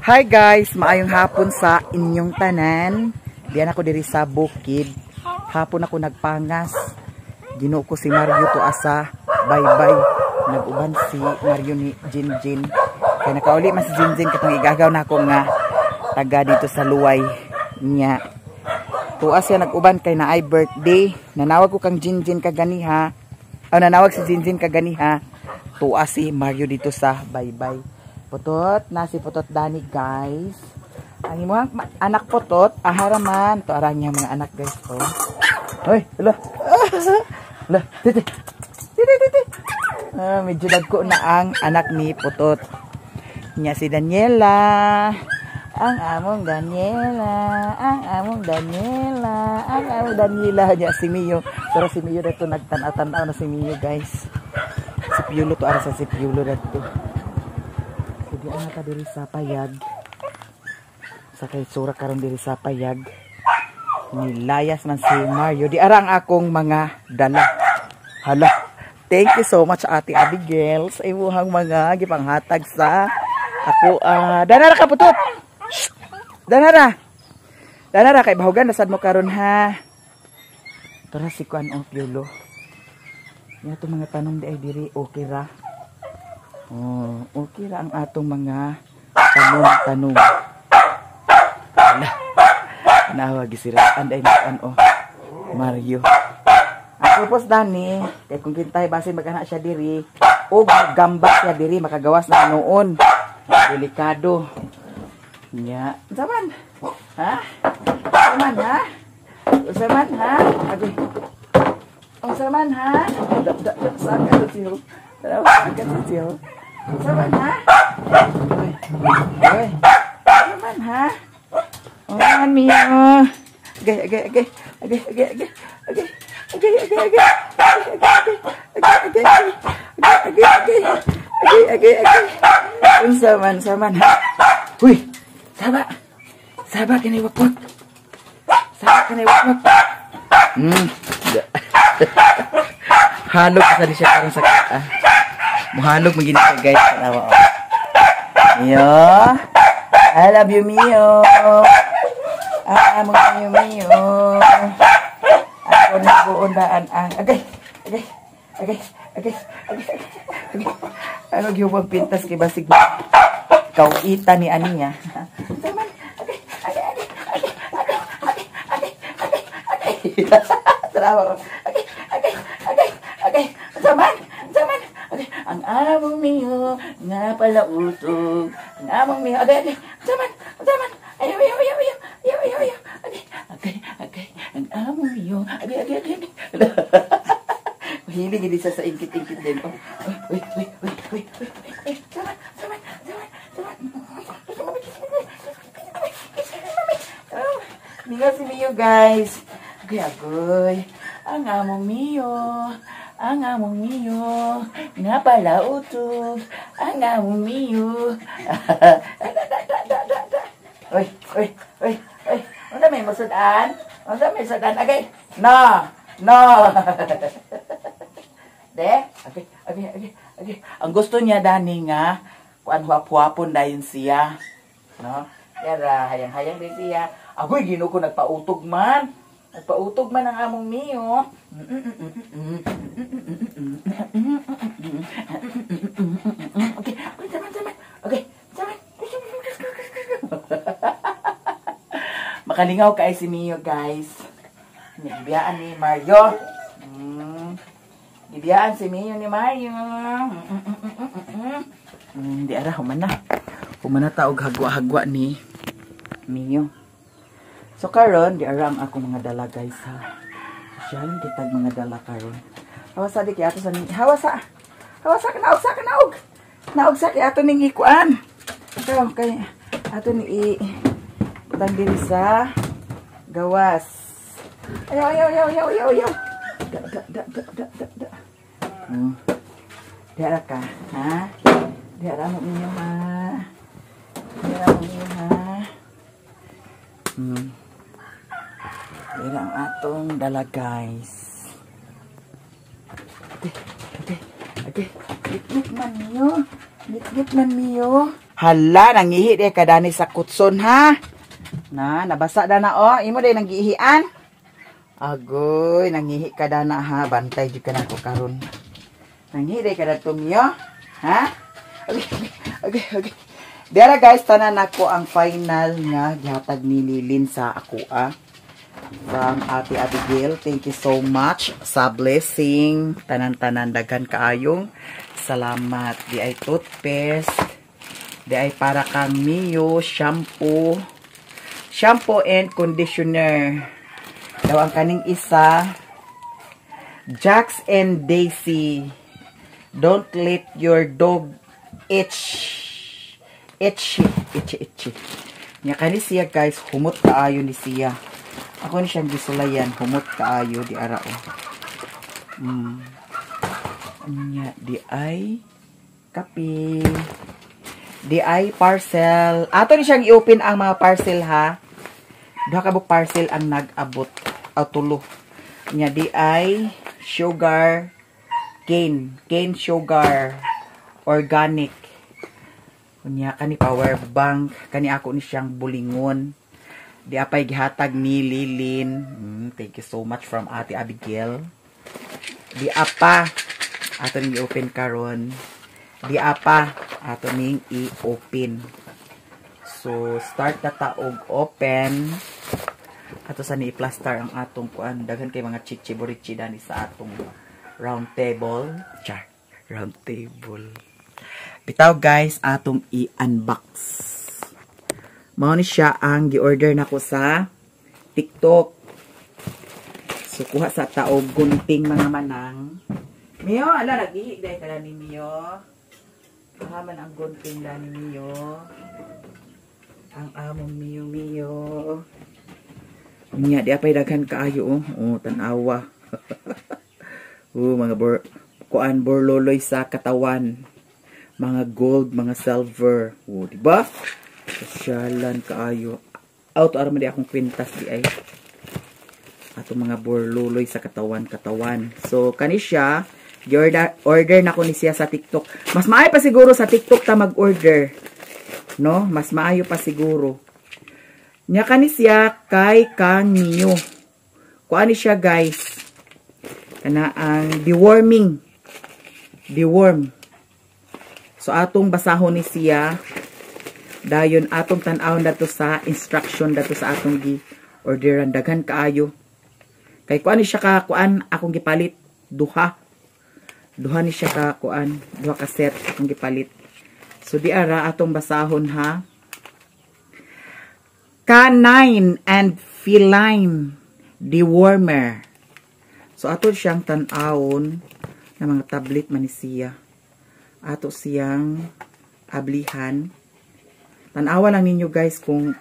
Hi guys, maayong hapon sa inyong tanan. Diyan ako diri sa bukid. Hapon ako nagpangas. Ginoo ko si Mario to asa. Bye-bye. Nag-uban si Mario ni Jinjin. Kaya nakauli mas si Jinjin katong igagaw na ako nga taga dito sa luway niya. Tuwa siya nag-uban kay na ay birthday. Nanawag ko kang Jinjin kaganiha. Nanawag si Jinjin kaganiha. Tuwa si Mario dito sa bye-bye. Putot, nasi putot Dani guys. Ang imuhang anak putot, aharaman. Ito arang niya mga anak guys. Oh. Hoy, hala. Hala, titi. Titi. Medyo dagko na ang anak ni putot. Niya si Daniela. Ang among Daniela. Ang among Daniela. Ang among Daniela. Niya si Mio. Pero si Mio dito nagtanaw na si Mio guys. Si Piolo to ara sa si Piolo dito. Di ana ka diri sa payag. Sa kay sura karon diri sa payag. Nilayas man si Mario. Di arang akong mga dala. Hala. Thank you so much Ate Abigail sa imuhang mga gipanghatag sa ako. Danara ka putot. Danara. Danara kay bahugan nasad mo karon ha. Tara si Kuan o Piolo. Yan to mga tanong di ay diri okay ra. Oh, okay ra ang atong mga tanong-tanong. Nawag gisiraan day ano Mario. Ang purpose Dani, kay kung kintay basin magana siya diri, og gamba siya diri makagawas na noon. Delikado. Nya, zaman. Ha? Zaman ha? Zaman ha? Abi. Ang zaman ha? Saan ka siyo? Saan ka siyo? Saman ha? Oy. Saman ha? Oh, man Mio. Agay. Saman ha? Huy. Saba kini wakwak. Halog sa siya karong sakit Muhalog magini ka guys. Mio. I love you Mio. Mio. Ako na buundaan ang agay. Ano gyud pintas kay basig kauita ni aniya. Saman. Salamat. Saman. Ang among Mio nga pala usog. Ang among Mio. Agay. Saman. Ayaw. Agay. Ang among Mio. Agay. Mahilig hindi sa ingkit-ingkit din. Wait. Saman. Ninga si Mio guys. Agay. Ang among Mio. Nga pala utog. Ang among Mio. Oy. Ano may masudan? Agay. No. De? Agay. Ang gusto niya Dani nga kuan huwapon dayon siya. No? Yara hayang din siya. Agoy Ginoo ko nagpautog man ang among Mio. Okay. Makalingaw kay si Mio guys. Nibiyaan ni Mario. Nibiyaan si Mio ni Mario. Di ara humana taog hagwa ni Mio. So karon di aram ako mga dala guys ha. Siyang kitag mga dala karon. Hawasa di kay ato sa hawasa ka naog. Naog sa kay ato ning ikuan. So kay ato ni butang diri sa gawas. Ayaw. Da. Di ara ka ha. Di ara mo niyo ha. Yan ang atong dala guys. Okay. Git man Mio. Hala, nangihi de kadani sa kutson ha. Nabasa na oh. Imo day nangihian. Agoy, nangihi kadana ha. Bantay jud kana ko karon. Nangihi de kada tumiyo. Ha? Okay. Dara guys, tanan ako ang final nga gihatag ni Lilin sa ako from Ate Abigail. Thank you so much sa blessing. Tanan-tanan daghan kaayong salamat. Di ay toothpaste. Di ay para kang Mio shampoo and conditioner. Daw ang kaning isa, Jax and Daisy. Don't let your dog itchy. Nya kani siya guys, humot kaayo ni siya. Ako ni siyang gisulayan, humot kaayo di ara o. Nya di ay kape. Di ay parcel. Ato ni siyang i-open ang mga parcel ha. Duha ka buk parcel ang nag-abot. Tulo. Nya di ay sugar cane sugar organic. Nya kani power bank, kani ako ni siyang bulingon. Di apay gihatag ni Lilin. Thank you so much from Ate Abigail. Di apa ato ning i-open karon. Di apa ato ning i-open. So start na taog open. Ato sa ni i-plaster ang atong kuan. Daghan kay mga chichiborichi dani sa atong round table. Round table. Bitaw guys, atong i-unbox. Mao ni siya ang gi-order nako sa TikTok. So kuha sa taog gunting mga manang. Mio, ala nagihi day kada ni Mio. Kahaman ang gunting dani Mio. Ang among Mio. Nya di apay daghan kaayo tan-awa. Mga kuan borloloy sa katawan. Mga gold, mga silver. Di ba? Sosyalan kaayo. Out ara man di akong kwintas di ay. Ato mga borloloy sa katawan. So kani siya, order na ko ni siya sa TikTok. Mas maayo pa siguro sa TikTok ta mag-order. No? Mas maayo pa siguro. Nya kani siya kay Kang Mio. Kuan ni siya guys. Kana ang deworm. So atong basahon ni siya. Dayon atong tan-awon dato sa instruction dato sa atong gi-orderan daghan kaayo. Kay kuan ni siya ka kuan akong gipalit duha ni siya ka kuan, duha ka set akong gipalit. So di ara atong basahon ha. Canine and feline dewormer. So ato siyang tan-awon na mga tablet man ni siya. Ato siyang ablihan. Tan-awa lang ninyo guys kung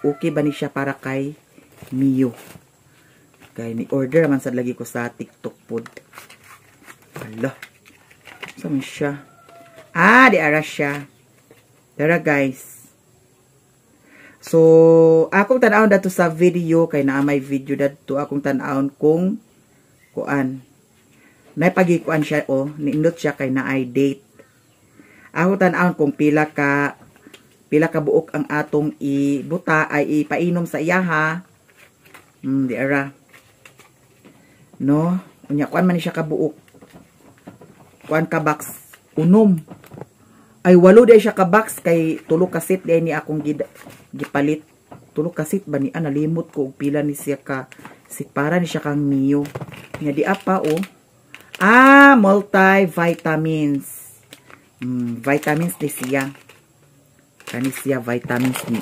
okay ba ni siya para kay Mio. Kay ni order man sad lagi ko sa TikTok pod. Hala. Saan siya? Di ara siya. Tara guys. So, akong tan-awon dato sa video kay naa may video dato akong tan-awon kung kuan. Naipagikuan siya niindot siya kay naay date. Ako tan-awon kung pila ka buok ang atong ibuta ay ipainom sa iya ha. Di ara. No, unya kuan man ni siya ka buok. Kuan ka box unom. Ay walo day siya ka box kay tulo ka set day ni akong gipalit. Tulo ka set ba ni nalimot ko og pila ni siya ka sit para ni siya kang Mio. Nya di apa multivitamins. Vitamins ni siya. Kani siya vitamins ni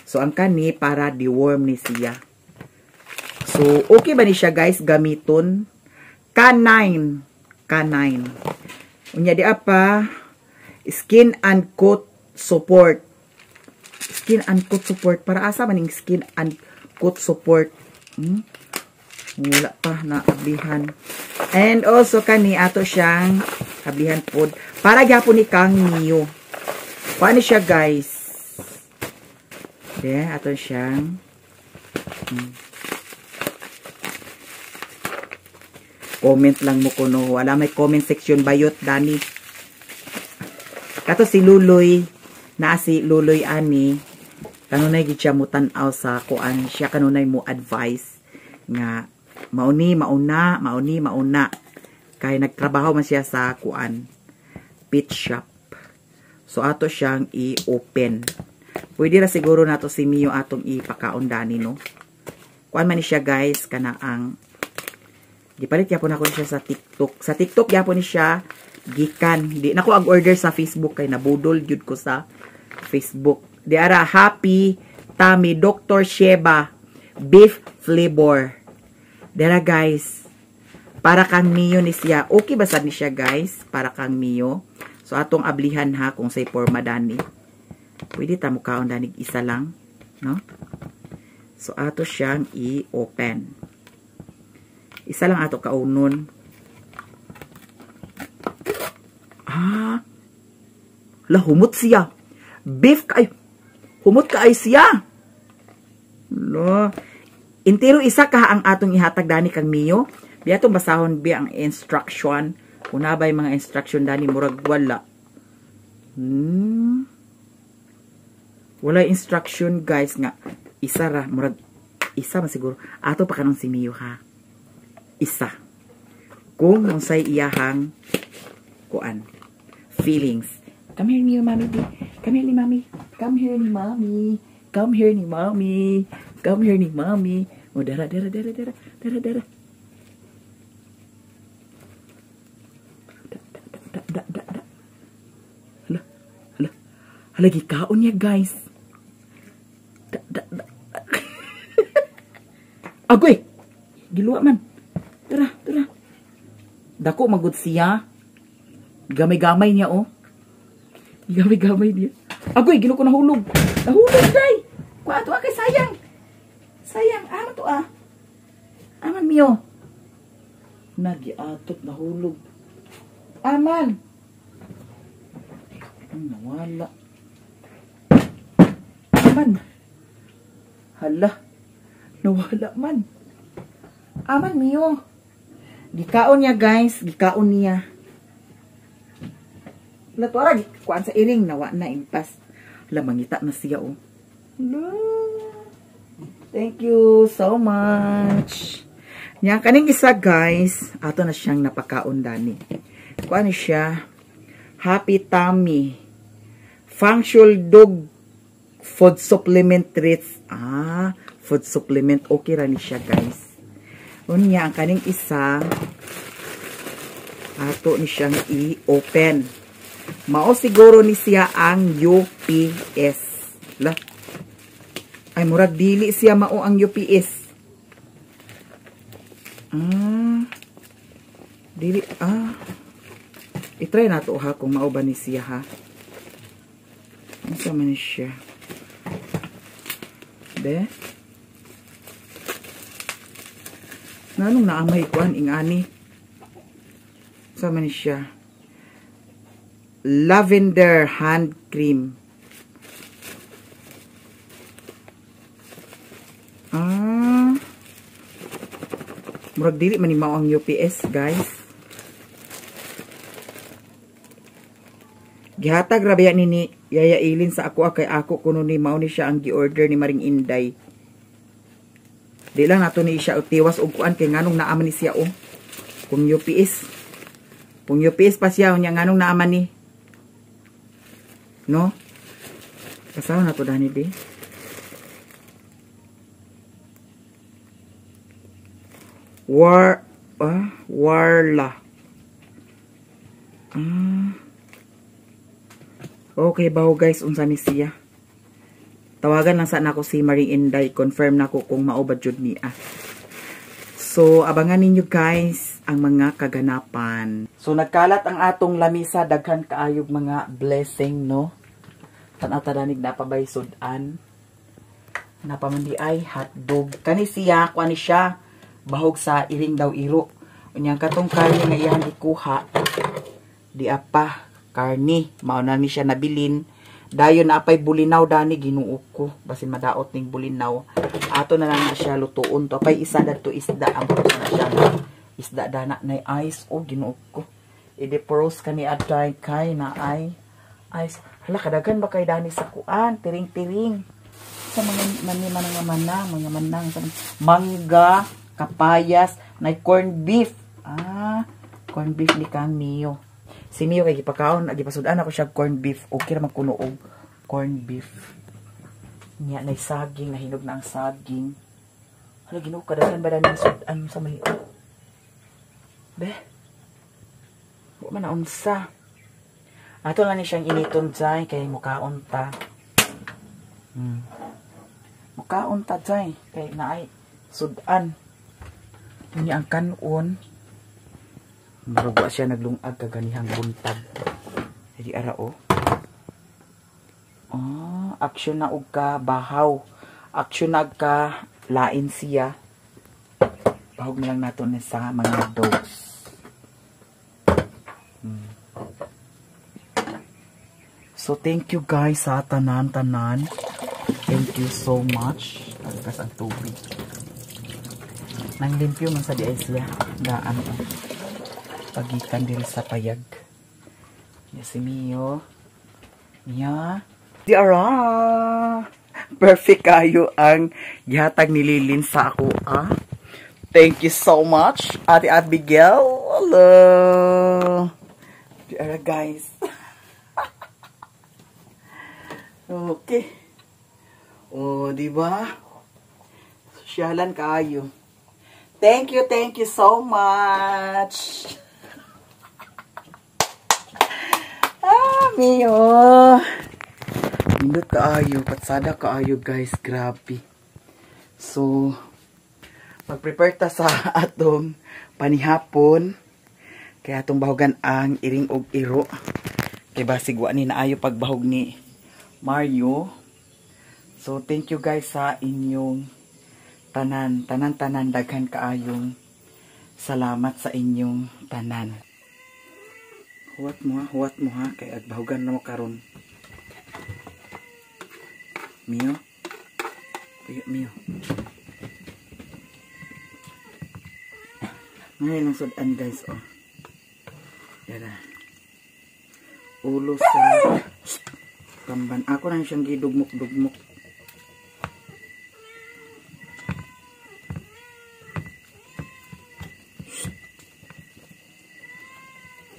So ang kani para deworm ni siya. So okay ba ni siya guys gamiton? Canine. Unya di apa skin and coat support. Skin and coat support para asa maning skin and coat support. Wala pa na ablihan. And also kani ato siyang ablihan pod para gyapon ni Kang Mio. Paano siya guys? Ato siyang comment lang mo kuno. Wala may comment section bayot dani. Kato si Luloy, na si Luloy ani, kanunay gid siya mo tan-aw sa kuan, siya kanunay mo advice nga mauni mauna kay nagtrabaho man siya sa kuan pet shop. So ato siyang i-open. Pwede ra siguro nato si Mio atong ipakaon dani no. Kuan man ni siya guys kana ang gipalit yapon ako siya sa TikTok. Sa TikTok yapon ni siya gikan. Di nako ag order sa Facebook kay nabudol jud ko sa Facebook. Di ara Happy Tummy Dr. Sheba beef flavor. Dara guys. Para kang Mio ni siya. Okay ba sad ni siya guys? Para kang Mio. So atong ablihan ha kung say forma dani. Pwede ta mo kaon dani isa lang, no? So ato siyang i-open. Isa lang ato kaunon. Humot siya. Beef kay. Humot kay siya. No. Intero isa ka ang atong ihatag dani kang Mio. Di atong basahon bi ang instruction. Una ba yung mga instruction dani murag wala. Wala instruction guys nga. Isa ra murag isa man siguro. Ato pa kanang si Mio ha. Isa. Kung unsay iyahang kuan. Feelings. Come here, Mio, mommy. Come here ni mommy. Come here ni mommy. Come here ni mommy. Come here ni mommy. Oh, dara. Lagi kaon niya, guys. Agoy! Giluwa man. Tara. Dako magud siya. Gamay-gamay niya, oh. Gamay-gamay niya. Agoy, gilo ko nahulog. Nahulog, day. Kuha to, kay sayang. Sayang, aman to, ah. Aman, Mio. Nagiatot, nahulog. Aman. Nawala. Aman. Hala. Nawala man. Aman, Mio. Gikaon niya, guys. Gikaon niya. Latwara, kuan sa iring, nawa na impas. Hala, mangita na siya, oh. No. Thank you so much. Nya, kaning isa, guys. Ato na siyang napakaon dani. Kuan ni siya. Happy Tummy. Functional Dog Food Supplement Treats. Food supplement. Okay ra ni siya, guys. Unya, ang kaning isa, ato ni siyang i-open. Mao siguro ni siya ang UPS. La. Ay, murag dili siya mao ang UPS. Dili, i-try na to ha, kung mao ba ni siya ha. Ano sa man siya? Be? Nanong naamay kuan ingani? Sa man siya? Lavender hand cream. Murag dili man ni mao ang UPS, guys. Gihatag ra biya ni Yaya Ilin sa ako kay ako kuno ni mao ni siya ang gi-order ni Maring Inday. Di lang nato ni siya utiwas og kuan kay nganong naaman ni siya kung UPS. Kung UPS pa siya unya nganong naaman ni. No? Kasaw na to dani be. Warla. Okay ba guys, unsa ni siya? Tawagan lang sana ako si Maring Inday, confirm na ko kung mao ba jud niya. So abangan ninyo guys ang mga kaganapan. So nagkalat ang atong lamisa, daghan kaayog mga blessing, no? Tan-aw ta danig napabay sudan. Napamandi ay hotdog. Kani siya, kuan ni siya bahog sa iring daw iro. Unyang katong karne nga iyang ikuha. Di apa karne, mao na ni siya nabilin. Dayon na apay bulinaw dani ginuok ko, basin madaot ning bulinaw. Ato na lang na siya lutuon to. Apay isa dadto isda ang na siya. Isda dana na ice o ginuok ko. I-defrost kani adtay kay na ay Ay, hala, kadagan ba kay Dani sa kuan? Tiring-tiring. Sa mga mga manang, mangga, kapayas, na corn beef. Ah, corn beef ni Kang Mio. Si Mio kay gipakaon, gipasudan ako siya corn beef. Okay ra magkuno og corn beef. Niya na saging, nahinog na ang saging. Hala, Ginoo, kadagan ba Dani sudan sa may Be? Wa man na unsa. Ato lang ni siyang initon dyan, kay mukaon ta. Mukaon ta dyan, kay naay sudan. Ini ang kanon. Marugwa siya naglungag kaganihang buntag. Jadi ara o. Oh, aksyon na og ka bahaw. Aksyon na ka lain siya. Bahog na lang nato ni sa mga dogs. So, thank you guys sa tanan-tanan. Thank you so much. Pagkas ang tubig. Nang limpyo man sa di ay siya. Daan o. Pagikan diri sa payag. Yan si Mio. Mia. Diara! Perfect kayo ang gihatag ni Lilin sa ako, ah. Thank you so much, Ate Abigail. Hello! Diara guys. Okay. Oh, di ba? Sosyalan kayo. Thank you so much. Mio. Nindot kaayo, patsada kaayo guys, grabe. So, mag-prepare ta sa atong panihapon. Kaya atong bahogan ang iring og iro. Kay basig wa ni naayo pagbahog ni Mario. So, thank you guys sa inyong tanan. Tanan-tanan, daghan kaayong salamat sa inyong tanan. Huwat mo ha. Kay agbahugan na mo karon. Mio. Puyo, Mio. Ngayon ang sudan guys, oh. Yara. Ulo sa kamban. Ako na siyang gidugmok-dugmok.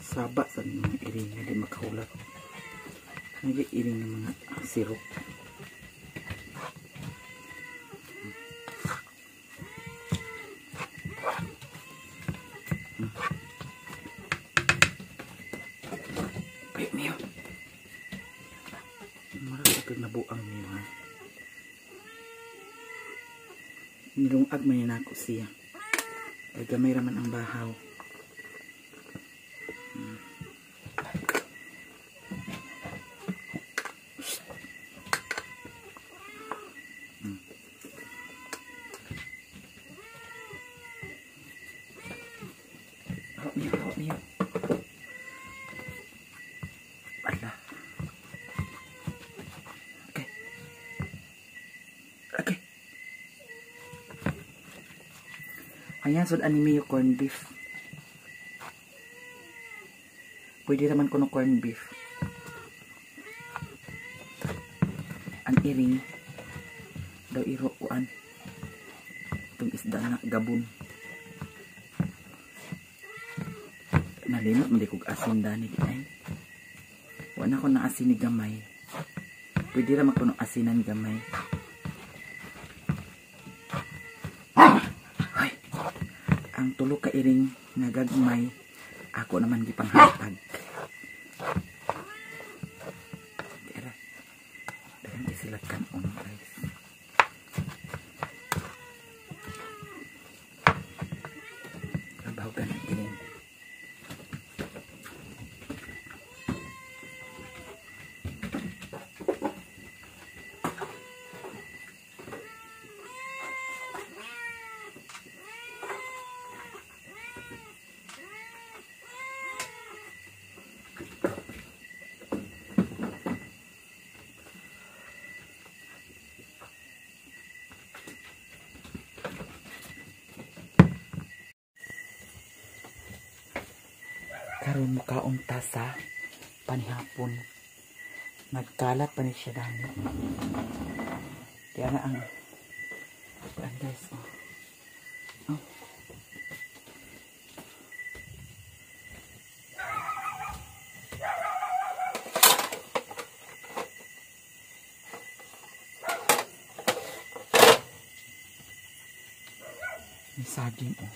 Saba sa mga iring. Hindi makahulat. Hindi iring ng mga sirop. Mio. Marami ka nabuang Mio ha. Nilungag man yan ako siya. Ay gamay raman ang bahaw. Mio. Ala. Okay. Ayan, so anime yung corn beef. Pwede naman ko ng corn beef. Ang iring daw irokuan. Itong isda na gabon. Nalimot, malikog asin dani di ay. Wala ko na asin ni gamay. Pwede naman ko ng asinan gamay. Ay, ang tulo ka iring nagagmay, ako naman gipanghatag. Tira, dagan isilakan on guys. Trabaho ka ng iring. Karon mukaon ta sa panihapon. Nagkalat pa ni siya dami. Kaya na ang guys. Oh. May saging oh.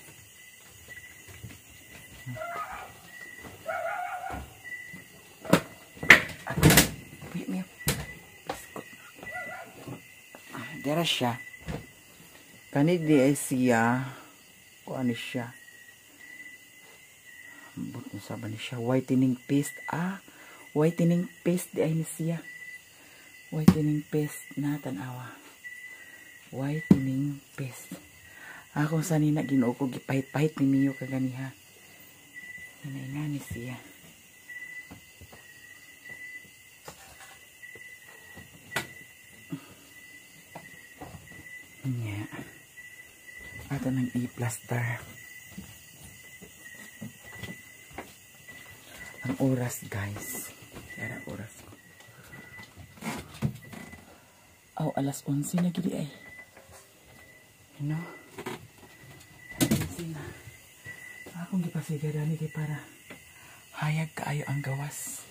Dera siya. Kani di ay siya. Kung ano siya. Ambot na sabi ni siya. Whitening paste. Whitening paste di ay ni siya. Whitening paste na tanawa. Whitening paste. Kung saan na ginoo ko gipahit-pahit ni Mio kaganiha. Yan nga ni siya. Yeah. Ato ng i-plaster. Ang oras guys. Kaya oras ko. Alas 11 na gili ay. You know? 11 na. Akong gipasigara ni kay para hayag kaayo ang gawas.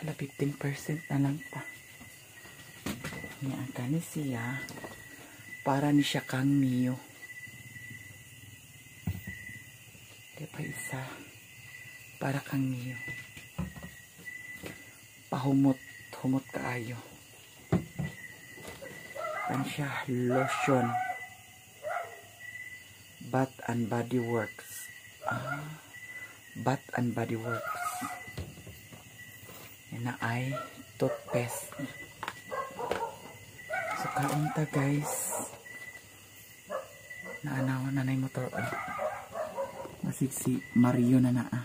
Hala 15% na lang pa. Niya ang kanisiya. Para ni siya kang Mio. Di pa isa. Para kang Mio. Pahumot kaayo. Pan siya lotion. Bath and Body Works. Bath and Body Works. Yan na ay toothpaste. So kaunta guys. Naanawan na na yung motor. Masig si Mario na naa.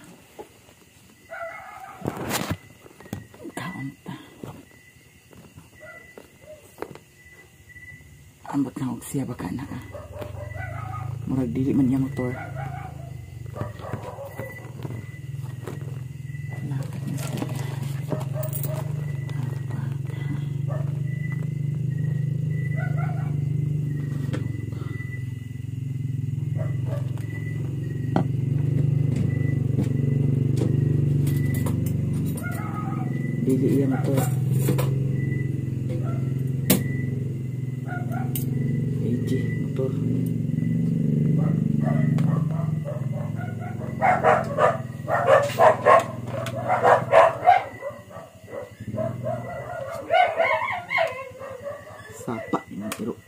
Kaunta. Ambot na og siya baka naa. Murag dili man niya motor. Lakad na siya. Dili iya motor. AG motor. Sapa yung iro.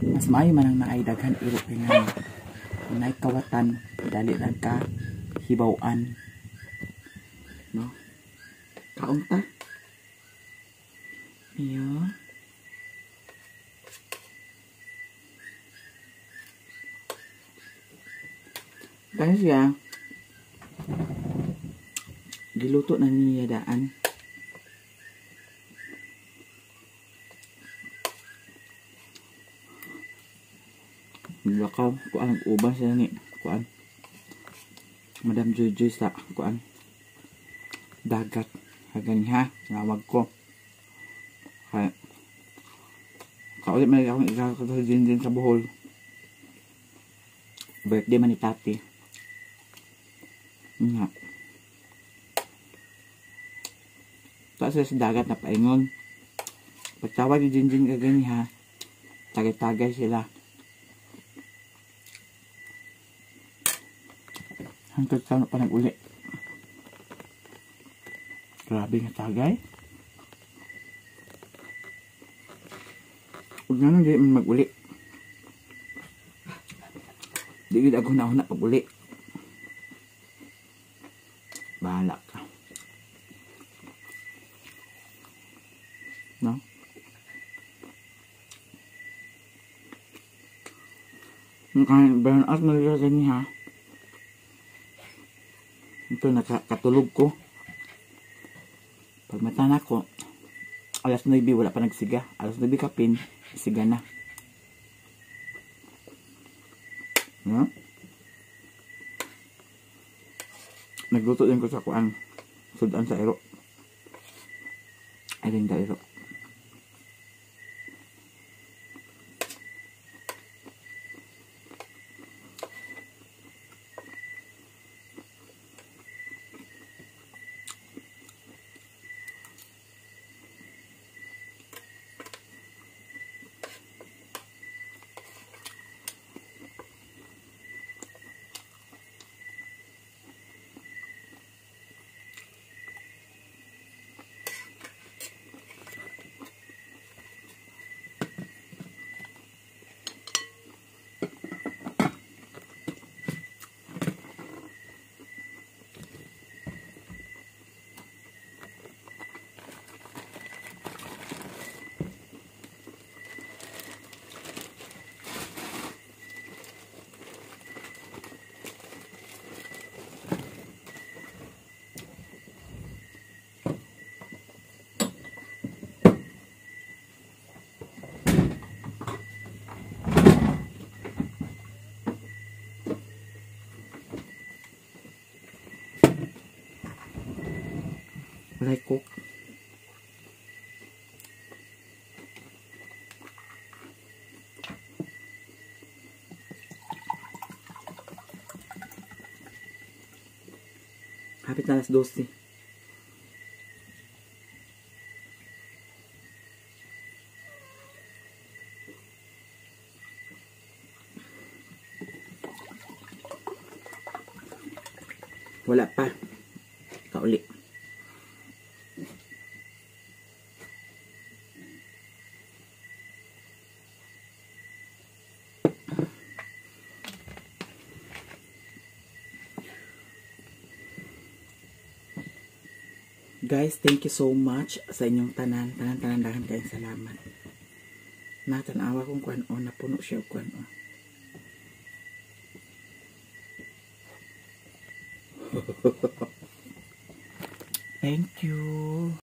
Mas maayo man ang naay daghan iro kay nga. Nay kawatan dali lang ka hibaw-an. No? Kaunta. Iyo. Guys ya. Giluto na niya daan. Lakaw kuan ubas siya ni kuan. Madam Joy sa kuan. Dagat. Hagan ha, nawag ko. Kaya, kaulit man akong ikakatawa din sa Bohol. Birthday man ni Tati. Nga. Tapos sa dagat na paingon. Pagtawag ni Jinjin kagani ha, tagay-tagay sila. Hanggang sa pa nag-uli. Grabe nga tagay. Huwag nga nang di man mag-uli. Di gid ako na pag-uli. Bahala ka. No? Ang burn out na rin ganyan ha. Ito nakatulog ko. Pag matana ko, alas 9 wala pa nagsiga. Alas 9 kapin, siga na. No? Nagluto din ko sa kuan. Sudan sa ero. Alin daw. Walay cook. Hapit na alas 12. Wala pa. Kauli. Guys, thank you so much sa inyong tanan. Tanan kayong salamat. Natanawa kong kuan o, napuno siya kuan o. Thank you.